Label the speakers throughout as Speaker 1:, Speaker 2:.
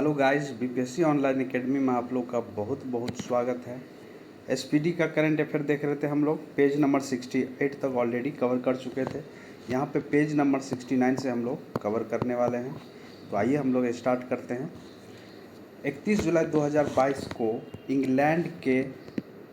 Speaker 1: Hello guys, BPSC online academy में आप लोग का बहुत बहुत स्वागत है। एसपीडी का करंट अफेयर देख रहे थे हम लोग। पेज नंबर 68 तक ऑलरेडी कवर कर चुके थे। यहाँ पे पेज नंबर 69 से हम लोग कवर करने वाले हैं। तो आइए हम लोग स्टार्ट करते हैं। 31 जुलाई 2022 को इंग्लैंड के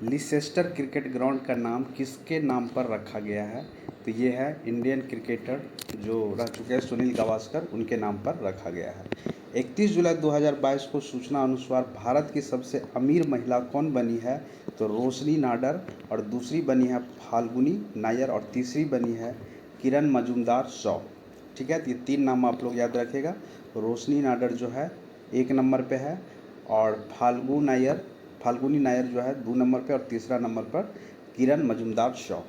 Speaker 1: लिसेस्टर क्रिकेट ग्राउंड का नाम किसके नाम पर रखा गया है? तो ये है इंडियन क्रिकेटर जो रह चुके हैं सुनील गावस्कर, उनके नाम पर रखा गया है। 31 जुलाई 2022 को सूचना अनुसार भारत की सबसे अमीर महिला कौन बनी है? तो रोशनी नाडर, और दूसरी बनी है फाल्गुनी नायर, और तीसरी बनी है किरण मजूमदार शॉ। ठीक है, तो ये तीन नाम आप लोग याद रखिएगा। रोशनी नाडर जो है 1 नंबर पे है, और फाल्गुनी नायर जो है 2 नंबर पे, और तीसरा नंबर पर किरण मजूमदार शॉ।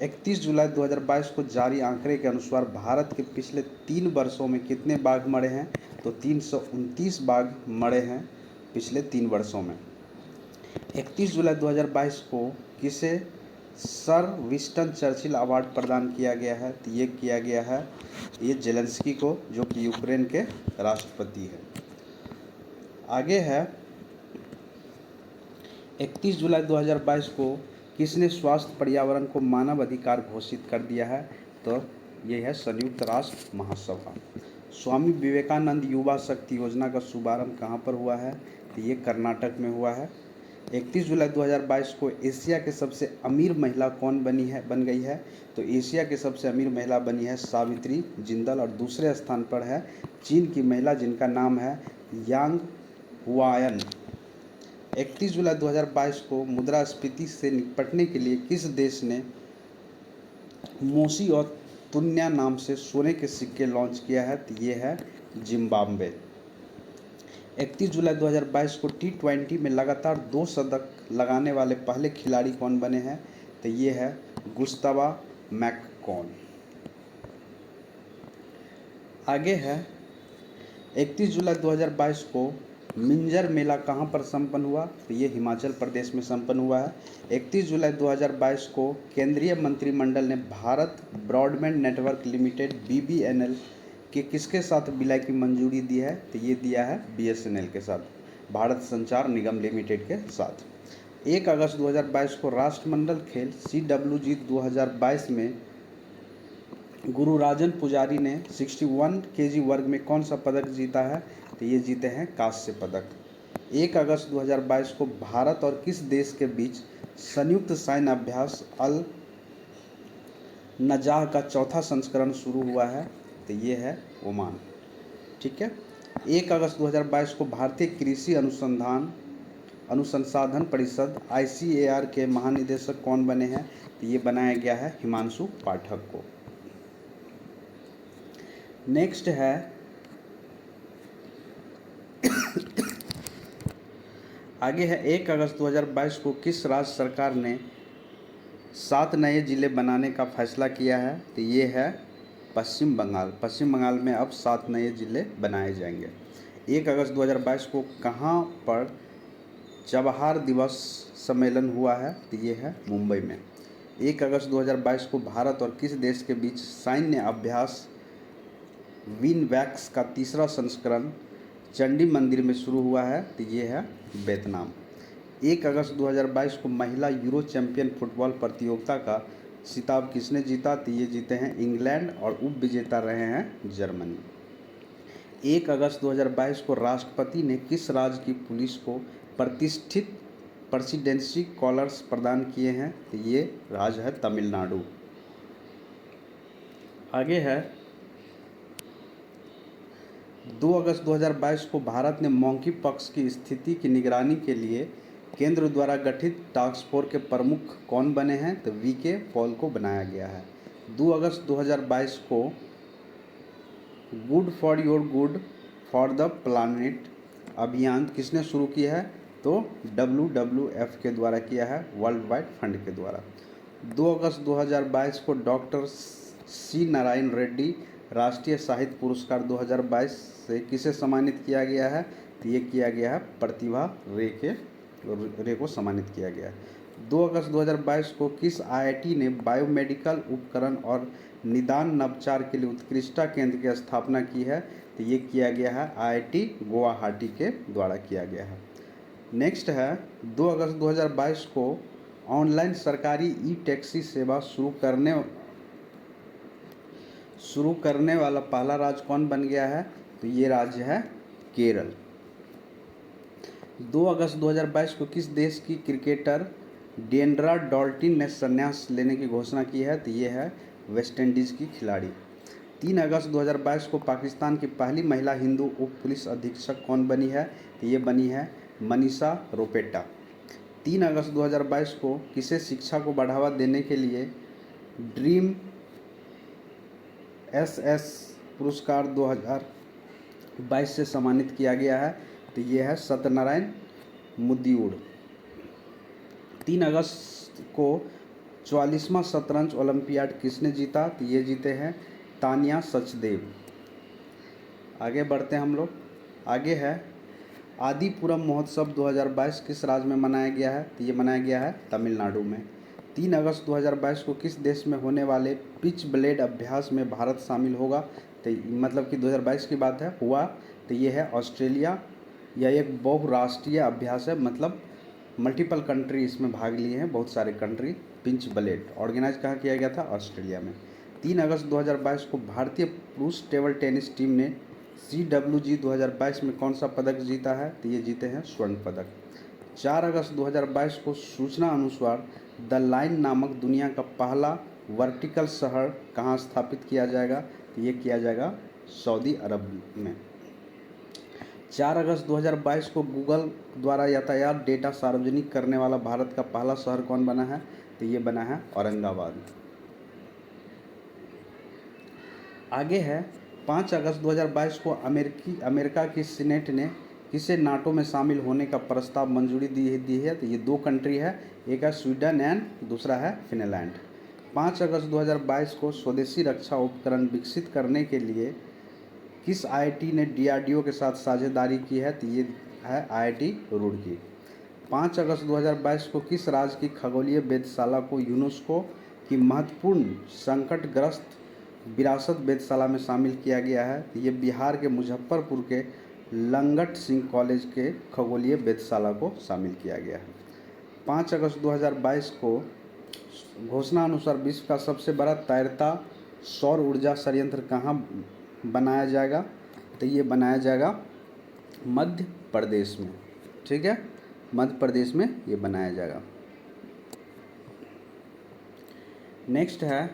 Speaker 1: 31 जुलाई 2022 को जारी आंकड़े के अनुसार भारत के पिछले 3 वर्षों में कितने बाघ मरे हैं? तो 329 बाघ मरे हैं पिछले 3 वर्षों में। 31 जुलाई 2022 को किसे सर विंस्टन चर्चिल अवार्ड प्रदान किया गया है? तो ये किया गया है जेलेंस्की को, जो कि यूक्रेन के राष्ट्रपति है। आगे है 31 जुलाई 2022 को किसने स्वास्थ्य पर्यावरण को मानव अधिकार घोषित कर दिया है? तो ये है संयुक्त राष्ट्र महासभा। स्वामी विवेकानंद युवा शक्ति योजना का शुभारंभ कहाँ पर हुआ है? तो ये कर्नाटक में हुआ है। 31 जुलाई 2022 को एशिया के सबसे अमीर महिला कौन बन गई है? तो एशिया के सबसे अमीर महिला बनी है सावित्री जिंदल, और दूसरे स्थान पर है चीन की महिला जिनका नाम है यांग हुआयन। 31 जुलाई 2022 को मुद्रास्फीति से निपटने के लिए किस देश ने मोसी और तुन्या नाम से सोने के सिक्के लॉन्च किया है? तो ये है जिम्बाब्वे। 31 जुलाई 2022 को T20 में लगातार 2 शतक लगाने वाले पहले खिलाड़ी कौन बने हैं? तो ये है गुस्तावा मैककॉन। आगे है 31 जुलाई 2022 को मिंजर मेला कहाँ पर संपन्न हुआ? तो ये हिमाचल प्रदेश में संपन्न हुआ है। 31 जुलाई 2022 को केंद्रीय मंत्रिमंडल ने Bharat broadband network limited BBNL के किसके साथ विलय की मंजूरी दी है? तो ये दिया है BSNL के साथ, भारत संचार निगम लिमिटेड के साथ। 1 अगस्त 2022 को राष्ट्रमंडल खेल CWG 2022 में गुरुराजन पुजारी ने 61 kg वर्ग में कौन सा पदक जीता है? तो ये जीते हैं कांस्य पदक। 1 अगस्त 2022 को भारत और किस देश के बीच संयुक्त सैन्य अभ्यास अल नजाह का चौथा संस्करण शुरू हुआ है? तो ये है ओमान। ठीक है। 1 अगस्त 2022 को भारतीय कृषि अनुसंधान परिषद ICAR के महानिदेशक कौन बने हैं? तो ये बनाया गया है हिमांशु पाठक को। नेक्स्ट है आगे है 1 अगस्त 2022 को किस राज्य सरकार ने 7 नए जिले बनाने का फैसला किया है? तो ये है पश्चिम बंगाल। पश्चिम बंगाल में अब 7 नए जिले बनाए जाएंगे। 1 अगस्त 2022 को कहाँ पर जवाहर दिवस सम्मेलन हुआ है? तो ये है मुंबई में। 1 अगस्त 2022 को भारत और किस देश के बीच सैन्य अभ्यास विनवैक्स का तीसरा संस्करण चंडी मंदिर में शुरू हुआ है? तो ये है वियतनाम। 1 अगस्त 2022 को महिला यूरो चैंपियन फुटबॉल प्रतियोगिता का खिताब किसने जीता? तो ये जीते हैं इंग्लैंड, और उप विजेता रहे हैं जर्मनी। 1 अगस्त 2022 को राष्ट्रपति ने किस राज्य की पुलिस को प्रतिष्ठित प्रेसिडेंसी कॉलर्स प्रदान किए हैं? तो ये राज्य है तमिलनाडु। आगे है 2 अगस्त 2022 को भारत ने मंकी पॉक्स की स्थिति की निगरानी के लिए केंद्र द्वारा गठित टास्क फोर्स के प्रमुख कौन बने हैं? तो VK पॉल को बनाया गया है। 2 अगस्त 2022 को good for your good for the planet अभियान किसने शुरू किया है? तो WWF के द्वारा किया है, वर्ल्ड वाइड फंड के द्वारा। 2 अगस्त 2022 को डॉक्टर C नारायण रेड्डी राष्ट्रीय साहित्य पुरस्कार 2022 से किसे सम्मानित किया गया है? तो ये किया गया है प्रतिभा रे को सम्मानित किया गया है। 2 अगस्त 2022 को किस IIT ने बायोमेडिकल उपकरण और निदान नवचार के लिए उत्कृष्टता केंद्र की स्थापना की है? तो ये किया गया है IIT गुवाहाटी के द्वारा किया गया है। नेक्स्ट है 2 अगस्त 2022 को ऑनलाइन सरकारी ई टैक्सी सेवा शुरू करने वाला पहला राज्य कौन बन गया है? तो ये राज्य है केरल। 2 अगस्त 2022 को किस देश की क्रिकेटर डेंड्रा डॉल्टिन ने संन्यास लेने की घोषणा की है? तो ये है वेस्ट इंडीज़ की खिलाड़ी। 3 अगस्त 2022 को पाकिस्तान की पहली महिला हिंदू उप पुलिस अधीक्षक कौन बनी है? तो ये बनी है मनीषा रोपेटा। 3 अगस्त 2022 को किसे शिक्षा को बढ़ावा देने के लिए ड्रीम SS पुरस्कार 2022 से सम्मानित किया गया है? तो ये है सत्यनारायण मुदियुड़। 3 अगस्त को 44वां शतरंज ओलंपियाड किसने जीता? तो ये जीते हैं तानिया सचदेव। आगे बढ़ते हैं हम लोग। आगे है आदिपुरम महोत्सव 2022 किस राज्य में मनाया गया है? तो ये मनाया गया है तमिलनाडु में। 3 अगस्त 2022 को किस देश में होने वाले पिच ब्लेड अभ्यास में भारत शामिल होगा? तो मतलब कि 2022 की बात है हुआ। तो ये है ऑस्ट्रेलिया। यह एक बहुराष्ट्रीय अभ्यास है, मतलब मल्टीपल कंट्री इसमें भाग लिए हैं, बहुत सारे कंट्री। पिंच ब्लेड ऑर्गेनाइज कहाँ किया गया था? ऑस्ट्रेलिया में। 3 अगस्त 2022 को भारतीय पुरुष टेबल टेनिस टीम ने CWG 2022 में कौन सा पदक जीता है? तो ये जीते हैं स्वर्ण पदक। 4 अगस्त 2022 को सूचना अनुसार द लाइन नामक दुनिया का पहला वर्टिकल शहर कहाँ स्थापित किया जाएगा? तो ये किया जाएगा सऊदी अरब में। 4 अगस्त 2022 को गूगल द्वारा यातायात डेटा सार्वजनिक करने वाला भारत का पहला शहर कौन बना है? तो ये बना है औरंगाबाद। आगे है 5 अगस्त 2022 को अमेरिका की सीनेट ने किसे नाटो में शामिल होने का प्रस्ताव मंजूरी दी है? तो ये 2 कंट्री है, एक है स्वीडन एंड दूसरा है फिनलैंड। 5 अगस्त 2022 को स्वदेशी रक्षा उपकरण विकसित करने के लिए किस IIT ने DRDO के साथ साझेदारी की है? तो ये है IIT रुड़की। 5 अगस्त 2022 को किस राज्य की खगोलीय वेधशाला को यूनेस्को की महत्वपूर्ण संकटग्रस्त विरासत वेधशाला में शामिल किया गया है? तो ये बिहार के मुजफ्फरपुर के लंगट सिंह कॉलेज के खगोलीय वेधशाला को शामिल किया गया है। 5 अगस्त 2022 को घोषणा अनुसार विश्व का सबसे बड़ा तैरता सौर ऊर्जा संयंत्र कहाँ बनाया जाएगा? तो ये बनाया जाएगा मध्य प्रदेश में। ठीक है, मध्य प्रदेश में ये बनाया जाएगा। नेक्स्ट है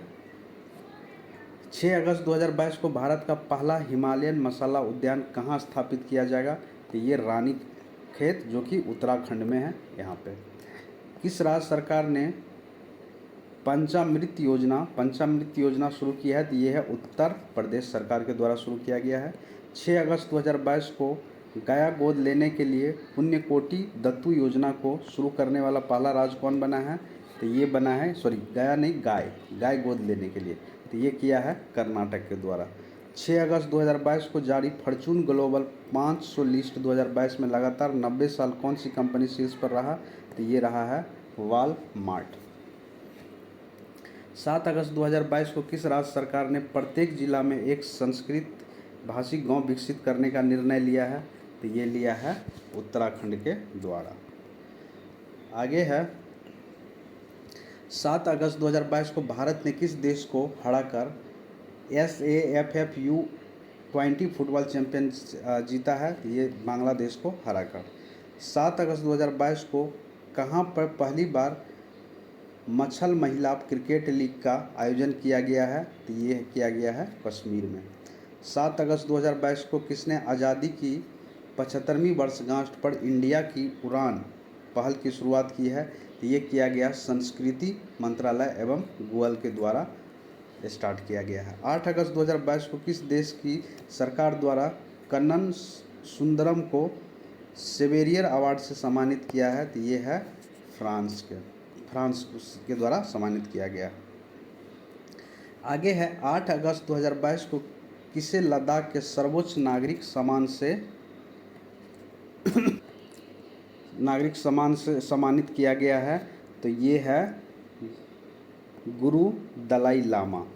Speaker 1: 6 अगस्त 2022 को भारत का पहला हिमालयन मसाला उद्यान कहाँ स्थापित किया जाएगा? तो ये रानीखेत, जो कि उत्तराखंड में है। यहाँ पे किस राज्य सरकार ने पंचामृत योजना शुरू की है? तो ये है उत्तर प्रदेश सरकार के द्वारा शुरू किया गया है। 6 अगस्त 2022 को गया गोद लेने के लिए पुण्यकोटि दत्तू योजना को शुरू करने वाला पहला राज्य कौन बना है? तो ये बना है, गया नहीं, गाय गोद लेने के लिए, तो ये किया है कर्नाटक के द्वारा। 6 अगस्त 2022 को जारी फॉर्च्यून ग्लोबल 500 लिस्ट 2022 में लगातार 90 साल कौन सी कंपनी शीर्ष पर रहा? तो ये रहा है वॉलमार्ट। 7 अगस्त 2022 को किस राज्य सरकार ने प्रत्येक जिला में एक संस्कृत भाषी गांव विकसित करने का निर्णय लिया है? तो ये लिया है उत्तराखंड के द्वारा। आगे है 7 अगस्त 2022 को भारत ने किस देश को हराकर SAFF U20 फुटबॉल चैंपियन जीता है? ये बांग्लादेश को हराकर। 7 अगस्त 2022 को कहाँ पर पहली बार मछल महिला क्रिकेट लीग का आयोजन किया गया है? तो ये किया गया है कश्मीर में। 7 अगस्त 2022 को किसने आज़ादी की 75वीं वर्षगांठ पर इंडिया की उड़ान पहल की शुरुआत की है? तो ये किया गया संस्कृति मंत्रालय एवं गूगल के द्वारा स्टार्ट किया गया है। 8 अगस्त 2022 को किस देश की सरकार द्वारा कन्नन सुंदरम को सेवेरियर अवार्ड से सम्मानित किया है? तो ये है फ्रांस के द्वारा सम्मानित किया गया। आगे है 8 अगस्त 2022 को किसे लद्दाख के सर्वोच्च नागरिक सम्मान से सम्मानित किया गया है? तो ये है गुरु दलाई लामा।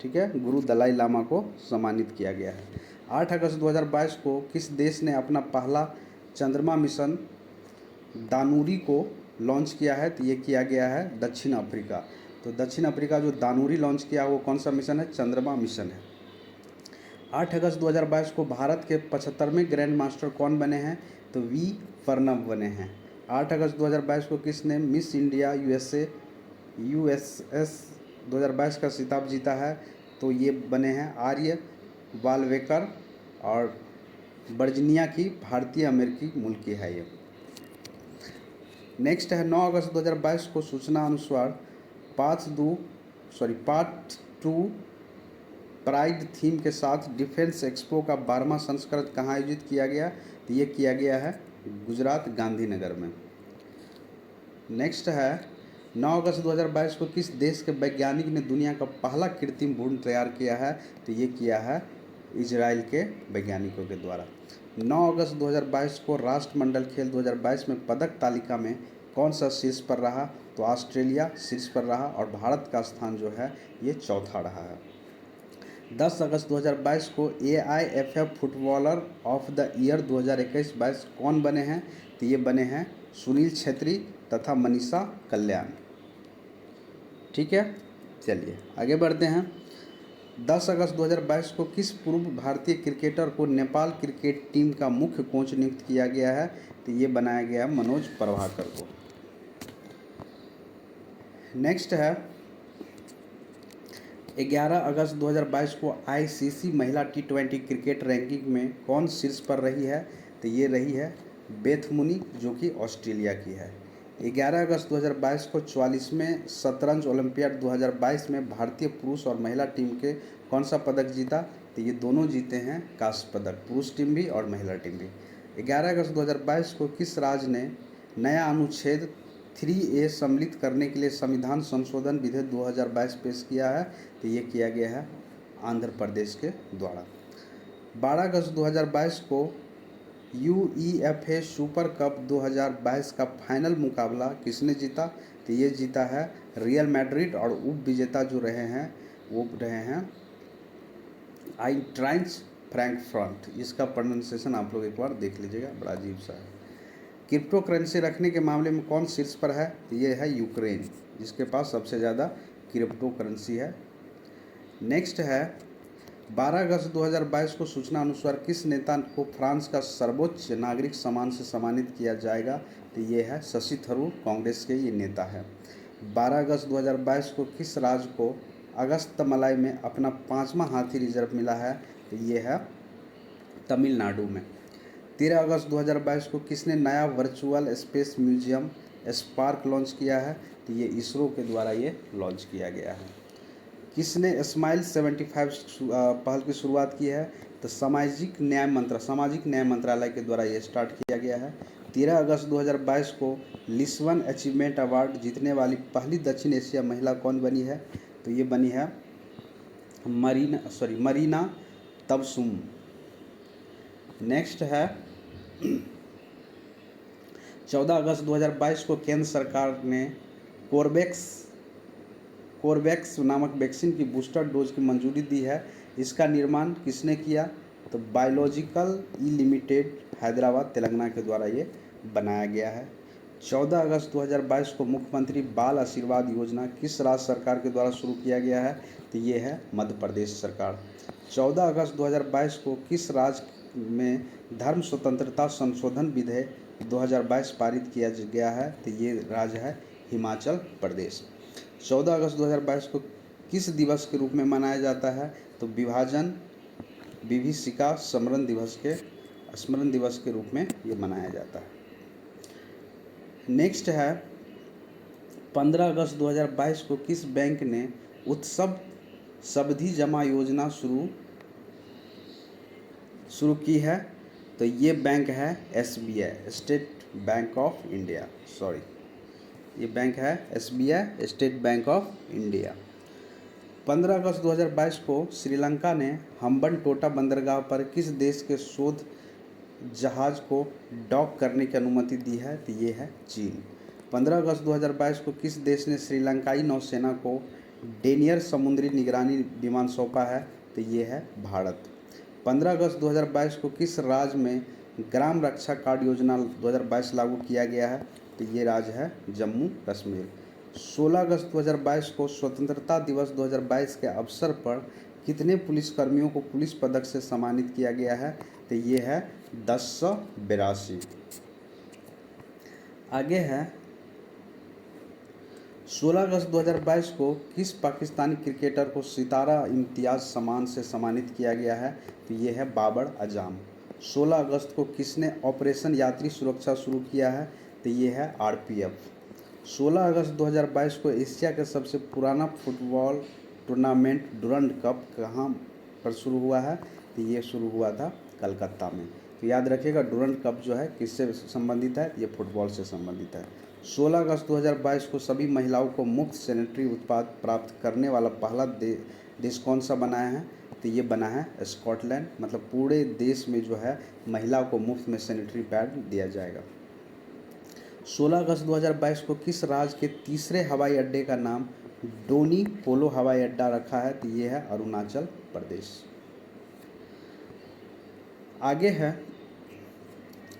Speaker 1: ठीक है, गुरु दलाई लामा को सम्मानित किया गया है। 8 अगस्त 2022 को किस देश ने अपना पहला चंद्रमा मिशन दानुरी को लॉन्च किया है? तो ये किया गया है दक्षिण अफ्रीका। तो दक्षिण अफ्रीका जो दानुरी लॉन्च किया वो कौन सा मिशन है? चंद्रमा मिशन है। 8 अगस्त 2022 को भारत के 75वें ग्रैंड मास्टर कौन बने हैं? तो वी प्रणब बने हैं। 8 अगस्त 2022 को किसने मिस इंडिया यूएसएस 2022 का खिताब जीता है? तो ये बने हैं आर्य वालवेकर और वर्जीनिया की भारतीय अमेरिकी मूल की है ये। नेक्स्ट है 9 अगस्त 2022 को सूचना अनुसार पार्ट 2 प्राइड थीम के साथ डिफेंस एक्सपो का 12वां संस्करण कहाँ आयोजित किया गया? तो ये किया गया है गुजरात गांधीनगर में। नेक्स्ट है 9 अगस्त 2022 को किस देश के वैज्ञानिक ने दुनिया का पहला कृत्रिम भ्रूण तैयार किया है? तो ये किया है इजराइल के वैज्ञानिकों के द्वारा। 9 अगस्त 2022 को राष्ट्रमंडल खेल 2022 में पदक तालिका में कौन सा शीर्ष पर रहा? तो ऑस्ट्रेलिया शीर्ष पर रहा और भारत का स्थान जो है ये चौथा रहा है। 10 अगस्त 2022 को AIFF footballer of the year 2021-22 कौन बने हैं? तो ये बने हैं सुनील छेत्री तथा मनीषा कल्याण। ठीक है, चलिए आगे बढ़ते हैं। 10 अगस्त 2022 को किस पूर्व भारतीय क्रिकेटर को नेपाल क्रिकेट टीम का मुख्य कोच नियुक्त किया गया है? तो ये बनाया गया मनोज प्रभाकर को। नेक्स्ट है 11 अगस्त 2022 को ICC महिला T20 क्रिकेट रैंकिंग में कौन शीर्ष पर रही है? तो ये रही है बेथ मुनी जो कि ऑस्ट्रेलिया की है। 11 अगस्त 2022 को 44वें शतरंज ओलंपियाड 2022 में भारतीय पुरुष और महिला टीम के कौन सा पदक जीता? तो ये दोनों जीते हैं कांस्य पदक, पुरुष टीम भी और महिला टीम भी। 11 अगस्त 2022 को किस राज्य ने नया अनुच्छेद 3A सम्मिलित करने के लिए संविधान संशोधन विधेयक 2022 पेश किया है? तो ये किया गया है आंध्र प्रदेश के द्वारा। 12 अगस्त 2022 को UEFA सुपर कप 2022 का फाइनल मुकाबला किसने जीता? तो ये जीता है रियल मैड्रिड और उप विजेता जो रहे हैं वो रहे हैं आइंट्राइच फ्रैंकफर्ट। इसका प्रोनाउंसिएशन आप लोग एक बार देख लीजिएगा, बड़ा अजीब सा है। क्रिप्टो करेंसी रखने के मामले में कौन शीर्ष पर है? तो ये है यूक्रेन, जिसके पास सबसे ज़्यादा क्रिप्टो करेंसी है। नेक्स्ट है 12 अगस्त 2022 को सूचना अनुसार किस नेता को फ्रांस का सर्वोच्च नागरिक सम्मान से सम्मानित किया जाएगा? तो ये है शशि थरूर, कांग्रेस के ये नेता है। 12 अगस्त 2022 को किस राज्य को अगस्त मलाई में अपना 5वां हाथी रिजर्व मिला है? तो ये है तमिलनाडु में। 13 अगस्त 2022 को किसने नया virtual space museum spark launch किया है? तो ये इसरो के द्वारा ये लॉन्च किया गया है। किसने स्माइल 75 पहल की शुरुआत की है? तो सामाजिक न्याय मंत्रालय के द्वारा ये स्टार्ट किया गया है। 13 अगस्त 2022 को लिस्बन अचीवमेंट अवार्ड जीतने वाली पहली दक्षिण एशिया महिला कौन बनी है? तो ये बनी है मरीना तबसुम। नेक्स्ट है 14 अगस्त 2022 को केंद्र सरकार ने कोर्बेक्स नामक वैक्सीन की बूस्टर डोज की मंजूरी दी है। इसका निर्माण किसने किया? तो बायोलॉजिकल लिमिटेड हैदराबाद तेलंगाना के द्वारा ये बनाया गया है। 14 अगस्त 2022 को मुख्यमंत्री बाल आशीर्वाद योजना किस राज्य सरकार के द्वारा शुरू किया गया है? तो ये है मध्य प्रदेश सरकार। 14 अगस्त 2022 को किस राज्य में धर्म स्वतंत्रता संशोधन विधेयक 2022 पारित किया गया है? तो ये राज्य है हिमाचल प्रदेश। 14 अगस्त 2022 को किस दिवस के रूप में मनाया जाता है? तो विभीषिका स्मरण दिवस के रूप में ये मनाया जाता है। नेक्स्ट है 15 अगस्त 2022 को किस बैंक ने उत्सव सावधि जमा योजना शुरू की है? तो ये बैंक है SBI state bank of India, ये बैंक है SBI state bank of India. 15 अगस्त 2022 को श्रीलंका ने हम्बनटोटा बंदरगाह पर किस देश के शोध जहाज को डॉक करने की अनुमति दी है? तो ये है चीन। 15 अगस्त 2022 को किस देश ने श्रीलंकाई नौसेना को डेनियर समुद्री निगरानी विमान सौंपा है? तो ये है भारत। 15 अगस्त 2022 को किस राज्य में ग्राम रक्षा कार्ड योजना 2022 लागू किया गया है? तो ये राज्य है जम्मू कश्मीर। 16 अगस्त 2022 को स्वतंत्रता दिवस 2022 के अवसर पर कितने पुलिसकर्मियों को पुलिस पदक से सम्मानित किया गया है? तो ये है 1082। आगे है 16 अगस्त 2022 को किस पाकिस्तानी क्रिकेटर को सितारा इम्तियाज़ सम्मान से सम्मानित किया गया है? तो ये है बाबर आजम। 16 अगस्त को किसने ऑपरेशन यात्री सुरक्षा शुरू किया है? तो ये है आरपीएफ। 16 अगस्त 2022 को एशिया का सबसे पुराना फुटबॉल टूर्नामेंट डुरंड कप कहाँ पर शुरू हुआ है? तो ये शुरू हुआ था कलकत्ता में। तो याद रखिएगा डुरंड कप जो है किससे संबंधित है? ये फुटबॉल से संबंधित है। 16 अगस्त 2022 को सभी महिलाओं को मुफ्त सैनिटरी उत्पाद प्राप्त करने वाला पहला देश कौन सा बनाया है? तो ये बना है स्कॉटलैंड। मतलब पूरे देश में जो है महिलाओं को मुफ्त में सैनिटरी पैड दिया जाएगा। 16 अगस्त 2022 को किस राज्य के तीसरे हवाई अड्डे का नाम डोनी पोलो हवाई अड्डा रखा है? तो ये है अरुणाचल प्रदेश। आगे है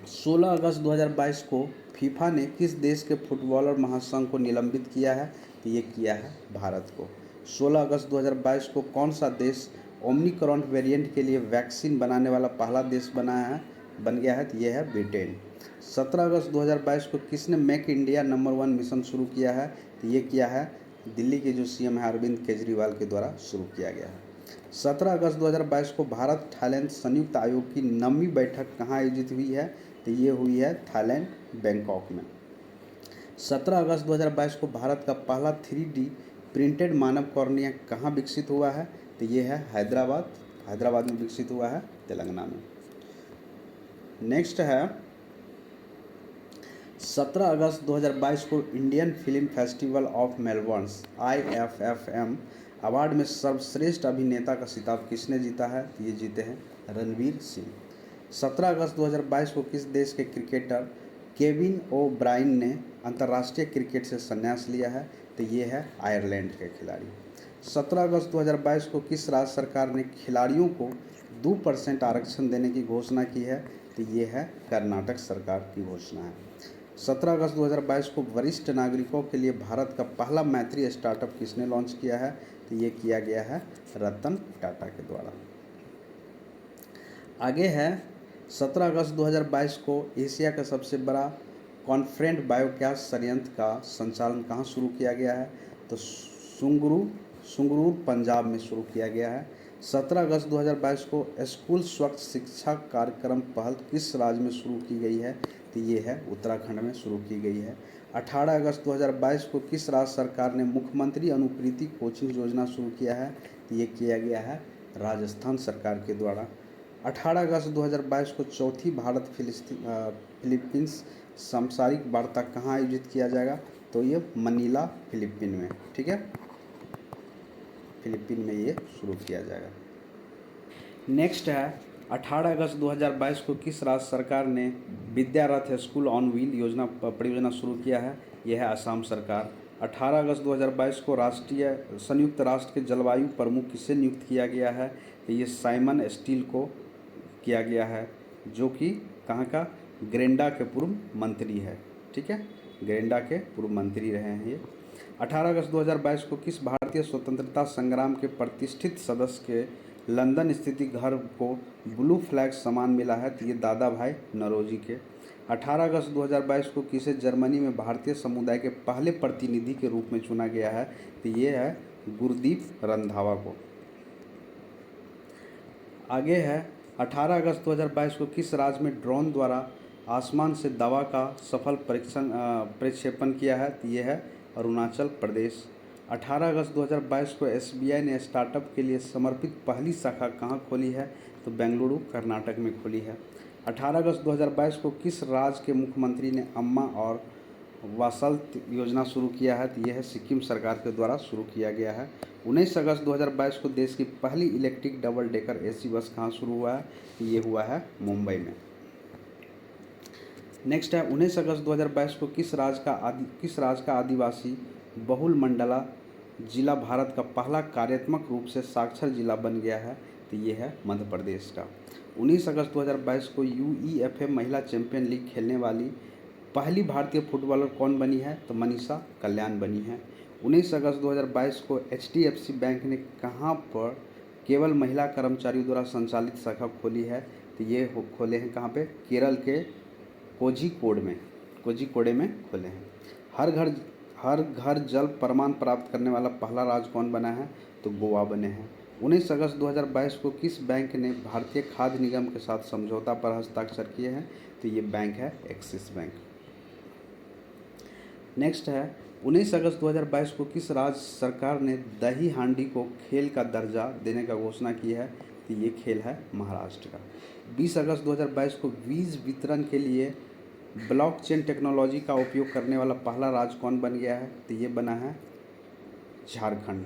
Speaker 1: 16 अगस्त 2022 को फीफा ने किस देश के फुटबॉलर महासंघ को निलंबित किया है? तो ये किया है भारत को। 16 अगस्त 2022 को कौन सा देश ओमिक्रॉन वेरिएंट के लिए वैक्सीन बनाने वाला पहला देश बन गया है? तो ये है ब्रिटेन। 17 अगस्त 2022 को किसने मेक इंडिया नंबर 1 मिशन शुरू किया है? तो ये किया है दिल्ली के जो सीएम है अरविंद केजरीवाल के द्वारा शुरू किया गया है। 17 अगस्त 2022 को भारत थाईलैंड संयुक्त आयोग की 9वीं बैठक कहाँ आयोजित हुई है? तो ये हुई है थाईलैंड बैंकॉक में। 17 अगस्त 2022 को भारत का पहला 3D प्रिंटेड मानव कॉर्निया कहाँ विकसित हुआ है? तो ये है हैदराबाद में विकसित हुआ है, तेलंगाना में। नेक्स्ट है 17 अगस्त 2022 को Indian film festival of Melbourne IFFM award में सर्वश्रेष्ठ अभिनेता का खिताब किसने जीता है? ये जीते हैं रणवीर सिंह। 17 अगस्त 2022 को किस देश के क्रिकेटर केविन ओ ब्रायन ने अंतर्राष्ट्रीय क्रिकेट से संन्यास लिया है? तो ये है आयरलैंड के खिलाड़ी। 17 अगस्त 2022 को किस राज्य सरकार ने खिलाड़ियों को 2% आरक्षण देने की घोषणा की है? तो ये है कर्नाटक सरकार की घोषणा है। 17 अगस्त 2022 को वरिष्ठ नागरिकों के लिए भारत का पहला मैत्री स्टार्टअप किसने लॉन्च किया है? तो ये किया गया है रतन टाटा के द्वारा। आगे है 17 अगस्त 2022 को एशिया का सबसे बड़ा कॉन्फ्रेंट बायोगैस संयंत्र का संचालन कहाँ शुरू किया गया है? तो संगरूर पंजाब में शुरू किया गया है। 17 अगस्त 2022 को स्कूल स्वच्छ शिक्षा कार्यक्रम पहल किस राज्य में शुरू की गई है? तो ये है उत्तराखंड में शुरू की गई है। 18 अगस्त 2022 को किस राज्य सरकार ने मुख्यमंत्री अनुप्रीति कोचिंग योजना शुरू किया है? तो ये किया गया है राजस्थान सरकार के द्वारा। 18 अगस्त 2022 को चौथी भारत फिलीपींस सांसारिक वार्ता कहाँ आयोजित किया जाएगा? तो ये मनीला फिलीपीन में, ठीक है, फिलीपीन में ये शुरू किया जाएगा। नेक्स्ट है 18 अगस्त 2022 को किस राज्य सरकार ने विद्यारथ स्कूल ऑन व्हील परियोजना शुरू किया है? यह है असम सरकार। 18 अगस्त 2022 को संयुक्त राष्ट्र के जलवायु प्रमुख किसे नियुक्त किया गया है? तो ये साइमन स्टील को किया गया है, जो कि कहाँ का ग्रेंडा के पूर्व मंत्री है, ठीक है, ग्रेंडा के पूर्व मंत्री रहे हैं ये। 18 अगस्त 2022 को किस भारतीय स्वतंत्रता संग्राम के प्रतिष्ठित सदस्य के लंदन स्थित घर को ब्लू फ्लैग सम्मान मिला है? तो ये दादा भाई नौरोजी के। 18 अगस्त 2022 को किसे जर्मनी में भारतीय समुदाय के पहले प्रतिनिधि के रूप में चुना गया है? तो ये है गुरदीप रंधावा को। आगे है 18 अगस्त 2022 को किस राज्य में ड्रोन द्वारा आसमान से दवा का सफल प्रक्षेपण किया है? तो ये है अरुणाचल प्रदेश। 18 अगस्त 2022 को SBI ने स्टार्टअप के लिए समर्पित पहली शाखा कहाँ खोली है? तो बेंगलुरु कर्नाटक में खोली है। 18 अगस्त 2022 को किस राज्य के मुख्यमंत्री ने अम्मा और वासल्त योजना शुरू किया है? तो यह है सिक्किम सरकार के द्वारा शुरू किया गया है। 19 अगस्त 2022 को देश की पहली इलेक्ट्रिक डबल डेकर AC बस कहाँ शुरू हुआ है? ये हुआ है मुंबई में। नेक्स्ट है 19 अगस्त 2022 को किस राज्य का आदिवासी बहुल मंडला जिला भारत का पहला कार्यात्मक रूप से साक्षर जिला बन गया है? तो ये है मध्य प्रदेश का। 19 अगस्त 2022 को यूईएफए महिला चैंपियन लीग खेलने वाली पहली भारतीय फुटबॉलर कौन बनी है? तो मनीषा कल्याण बनी है। 19 अगस्त 2022 को एचडीएफसी बैंक ने कहाँ पर केवल महिला कर्मचारियों द्वारा संचालित शाखा खोली है? तो ये खोले हैं कहाँ पे? केरल के कोझिकोडे में खोले हैं। हर घर जल प्रमाण प्राप्त करने वाला पहला राज्य कौन बना है? तो गोवा बने हैं। 19 अगस्त 2022 को किस बैंक ने भारतीय खाद्य निगम के साथ समझौता पर हस्ताक्षर किए हैं? तो ये बैंक है एक्सिस बैंक। नेक्स्ट है 19 अगस्त 2022 को किस राज्य सरकार ने दही हांडी को खेल का दर्जा देने का घोषणा की है? तो ये खेल है महाराष्ट्र का। 20 अगस्त 2022 को वीज वितरण के लिए ब्लॉकचेन टेक्नोलॉजी का उपयोग करने वाला पहला राज्य कौन बन गया है? तो ये बना है झारखंड।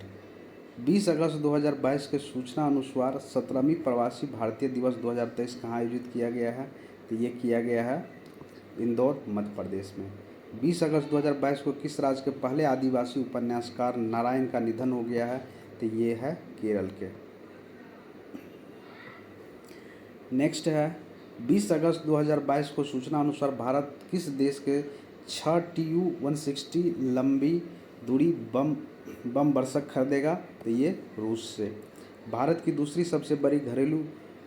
Speaker 1: 20 अगस्त 2022 के सूचना अनुसार 17वीं प्रवासी भारतीय दिवस 2023 कहाँ आयोजित किया गया है? तो ये किया गया है इंदौर मध्य प्रदेश में। 20 अगस्त 2022 को किस राज्य के पहले आदिवासी उपन्यासकार नारायण का निधन हो गया है? तो ये है केरल के। नेक्स्ट है 20 अगस्त 2022 को सूचना अनुसार भारत किस देश के 6 TU-160 लंबी दूरी बम बरसक खरीदेगा? तो ये रूस से। भारत की दूसरी सबसे बड़ी घरेलू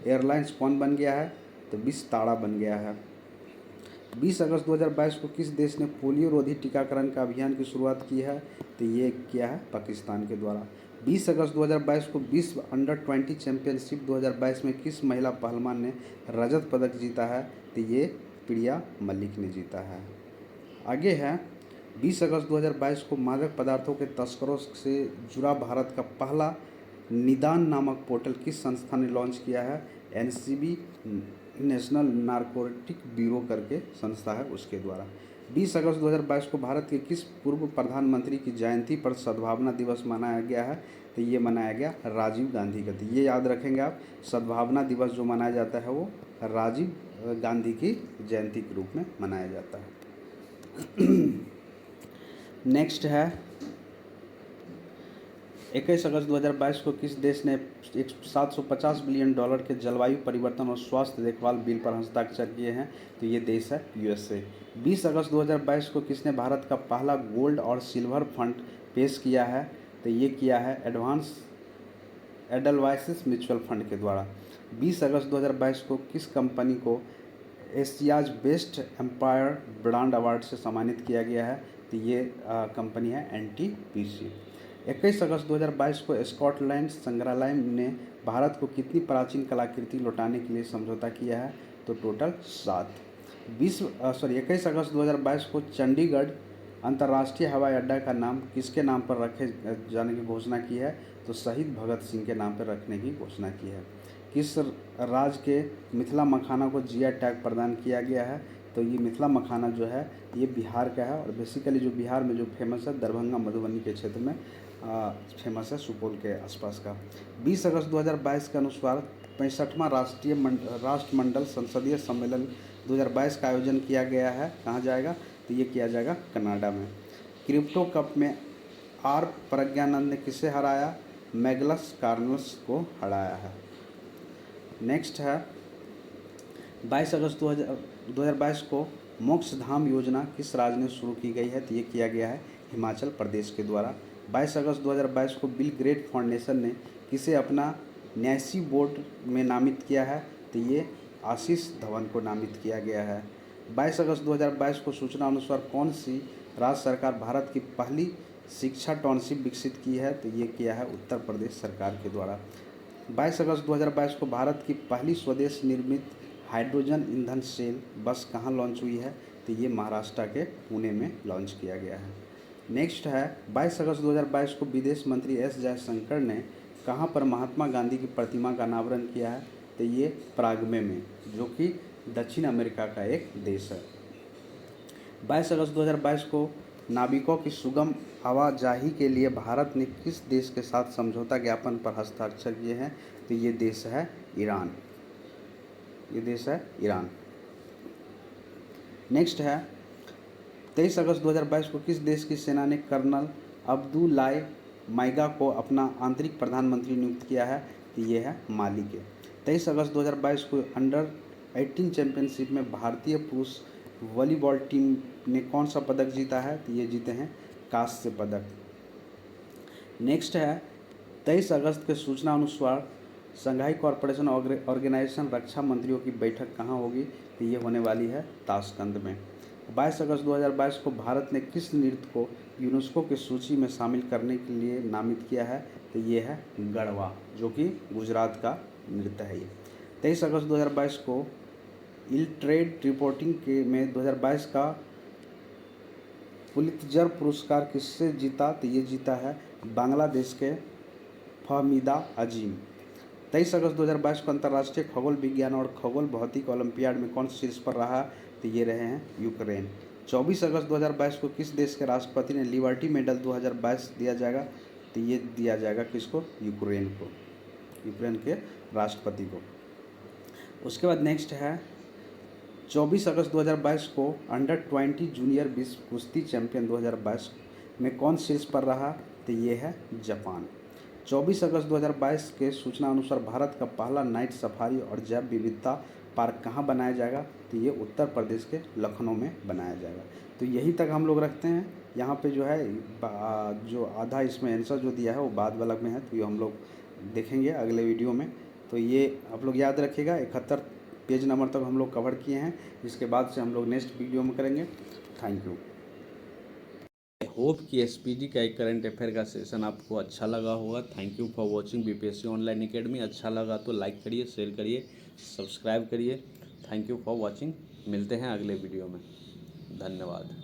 Speaker 1: एयरलाइंस कौन बन गया है? तो विस्तारा बन गया है। 20 अगस्त 2022 को किस देश ने पोलियो रोधी टीकाकरण का अभियान की शुरुआत की है? तो ये किया है पाकिस्तान के द्वारा। 20 अगस्त 2022 को विश्व अंडर-20 चैंपियनशिप 2022 में किस महिला पहलवान ने रजत पदक जीता है? तो ये प्रिया मलिक ने जीता है। आगे है 20 अगस्त 2022 को मादक पदार्थों के तस्करों से जुड़ा भारत का पहला निदान नामक पोर्टल किस संस्था ने लॉन्च किया है? एनसीबी नेशनल नारकोटिक ब्यूरो करके संस्था है उसके द्वारा। 20 अगस्त 2022 को भारत के किस पूर्व प्रधानमंत्री की जयंती पर सद्भावना दिवस मनाया गया है? तो ये मनाया गया राजीव गांधी का। ये याद रखेंगे आप, सद्भावना दिवस जो मनाया जाता है वो राजीव गांधी की जयंती के रूप में मनाया जाता है। नेक्स्ट है 21 अगस्त 2022 को किस देश ने $750 बिलियन के जलवायु परिवर्तन और स्वास्थ्य देखभाल बिल पर हस्ताक्षर किए हैं? तो ये देश है यूएसए। 20 अगस्त 2022 को किसने भारत का पहला गोल्ड और सिल्वर फंड पेश किया है? तो ये किया है एडलवाइसिस म्यूचुअल फंड के द्वारा। 20 अगस्त 2022 को किस कंपनी को Asia's best employer brand award से सम्मानित किया गया है? तो ये कंपनी है NTPC। 21 अगस्त 2022 को स्कॉटलैंड संग्रहालय ने भारत को कितनी प्राचीन कलाकृति लौटाने के लिए समझौता किया है? तो टोटल 7। 21 अगस्त 2022 को चंडीगढ़ अंतर्राष्ट्रीय हवाई अड्डा का नाम किसके नाम पर रखे जाने की घोषणा की है? तो शहीद भगत सिंह के नाम पर रखने की घोषणा की है। किस राज्य के मिथिला मखाना को GI टैग प्रदान किया गया है? तो ये मिथिला मखाना जो है ये बिहार का है, और बेसिकली जो बिहार में जो फेमस है दरभंगा मधुबनी के क्षेत्र में फेमस है, सुपौल के आसपास का। 20 अगस्त 2022 के अनुसार 65वां राष्ट्रमंडल संसदीय सम्मेलन 2022 का आयोजन किया गया है। कहाँ जाएगा? तो ये किया जाएगा कनाडा में। क्रिप्टो कप में आर प्रज्ञानंद ने किसे हराया? मैग्नस कार्लसन को हराया है। नेक्स्ट है 22 अगस्त 2022 को मोक्ष धाम योजना किस राज्य ने शुरू की गई है? तो ये किया गया है हिमाचल प्रदेश के द्वारा। 22 अगस्त 2022 को बिल गेट्स फाउंडेशन ने किसे अपना न्यासी बोर्ड में नामित किया है? तो ये आशीष धवन को नामित किया गया है। 22 अगस्त 2022 को सूचना अनुसार कौन सी राज्य सरकार भारत की पहली शिक्षा टाउनशिप विकसित की है? तो ये किया है उत्तर प्रदेश सरकार के द्वारा। 22 अगस्त 2022 को भारत की पहली स्वदेश निर्मित हाइड्रोजन ईंधन सेल बस कहाँ लॉन्च हुई है? तो ये महाराष्ट्र के पुणे में लॉन्च किया गया है। नेक्स्ट है 22 अगस्त 2022 को विदेश मंत्री S जयशंकर ने कहाँ पर महात्मा गांधी की प्रतिमा का अनावरण किया है? तो ये प्रागवे में, जो कि दक्षिण अमेरिका का एक देश है। 22 अगस्त 2022 को नाविकों की सुगम आवाजाही के लिए भारत ने किस देश के साथ समझौता ज्ञापन पर हस्ताक्षर किए हैं? तो ये देश है ईरान। नेक्स्ट है 23 अगस्त 2022 को किस देश की सेना ने कर्नल अब्दुल्लाह माइगा को अपना आंतरिक प्रधानमंत्री नियुक्त किया है? तो ये है माली के। 23 अगस्त 2022 को अंडर 18 चैंपियनशिप में भारतीय पुरुष वॉलीबॉल टीम ने कौन सा पदक जीता है? तो ये जीते हैं कांस्य पदक। नेक्स्ट है 23 अगस्त के सूचना अनुसार शंघाई कॉरपोरेशन ऑर्गेनाइजेशन रक्षा मंत्रियों की बैठक कहाँ होगी? तो ये होने वाली है ताशकंद में। 22 अगस्त 2022 को भारत ने किस नृत्य को यूनेस्को की सूची में शामिल करने के लिए नामित किया है? तो ये है गरबा, जो कि गुजरात का नृत्य है। ये 23 अगस्त 2022 को इलट्रेड रिपोर्टिंग के में 2022 का पुलित्जर पुरस्कार किससे जीता? तो ये जीता है बांग्लादेश के फहमीदा अजीम। 23 अगस्त 2022 को अंतर्राष्ट्रीय खगोल विज्ञान और खगोल भौतिक ओलंपियाड में कौन शीर्ष पर रहा? तो ये रहे हैं यूक्रेन। 24 अगस्त 2022 को किस देश के राष्ट्रपति ने लिबर्टी मेडल 2022 दिया जाएगा? तो ये दिया जाएगा किसको? यूक्रेन को, यूक्रेन के राष्ट्रपति को। उसके बाद नेक्स्ट है 24 अगस्त 2022 को अंडर 20 जूनियर विश्व कुश्ती चैंपियन 2022 में कौन शीर्ष पर रहा? तो ये है जापान। 24 अगस्त 2022 के सूचना अनुसार भारत का पहला नाइट सफारी और जैव विविधता पार्क कहाँ बनाया जाएगा? तो ये उत्तर प्रदेश के लखनऊ में बनाया जाएगा। तो यही तक हम लोग रखते हैं। यहाँ पे जो है जो आधा इसमें आंसर जो दिया है वो बाद वाला में है, तो ये हम लोग देखेंगे अगले वीडियो में। तो ये आप लोग याद रखिएगा, 71 पेज नंबर तक हम लोग कवर किए हैं। इसके बाद से हम लोग नेक्स्ट वीडियो में करेंगे। Thank you. आई होप कि एसपीडी का एक करंट अफेयर का सेशन आपको अच्छा लगा होगा। Thank you for watching BPSC online academy. अच्छा लगा तो लाइक करिए, शेयर करिए, सब्सक्राइब करिए। Thank you for watching. मिलते हैं अगले वीडियो में। धन्यवाद।